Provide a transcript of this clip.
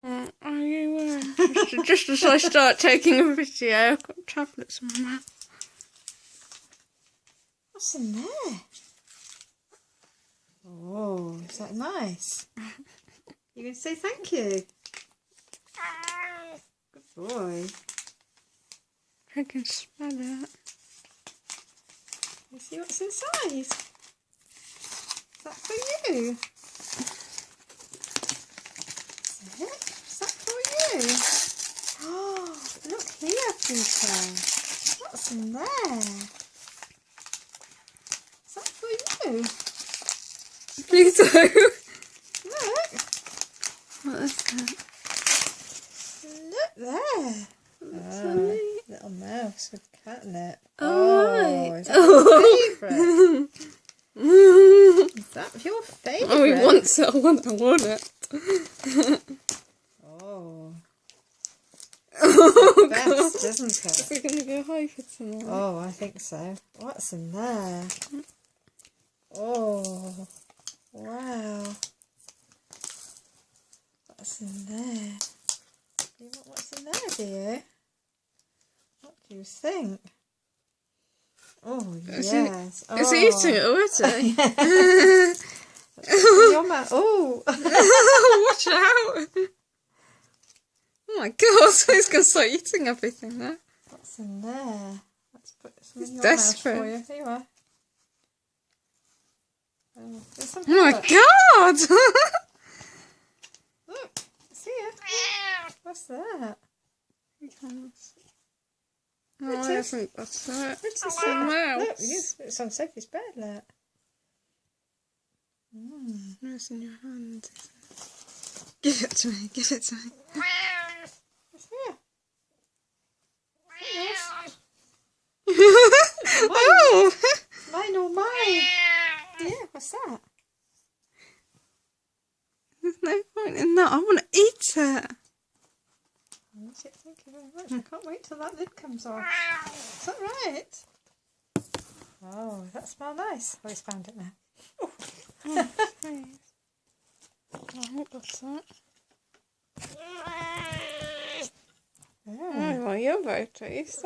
Oh, you were. Just as I start taking a video, I've got tablets in my mouth. What's in there? Oh, is that nice? You going to say thank you? Good boy. I can smell it. You see what's inside? Is that for you? Is it? Is that for you? Oh, look here, Pluto. What's in there? Is that for you? Pluto. Look. What is that? Look there. Shelly. Little mouse with catnip. Oh, Is that your favourite? Is that your favourite? Oh, he wants it. I want it. Oh. Oh, Best, God. isn't it? We're going to go hyper tonight. Oh, I think so. What's in there? Oh, wow. What's in there? You want what's in there, do you? What do you think? Oh, yes. Is he eating it already? In your mouth. Oh. Watch out. Oh my God, so he's going to start eating everything now. What's in there? Let's put some in He's your desperate. mouth for you. Here you are. Oh, there's some Oh my here. God. Look, see it. What's that? Oh, I haven't got that. What's It's that? a mouse. Look, it's on Sophie's bed, look. It's in your hand. Give it to me. Give it to me. It's here. Yes. Oh! It's mine or mine. Yeah, what's that? There's no point in that. I want to eat it. Thank you very much. I can't wait till that lid comes off. Is that right? Oh, that smells nice. Oh, he's found it now. Oh, please. I haven't got that. Oh, well, you're very tasty.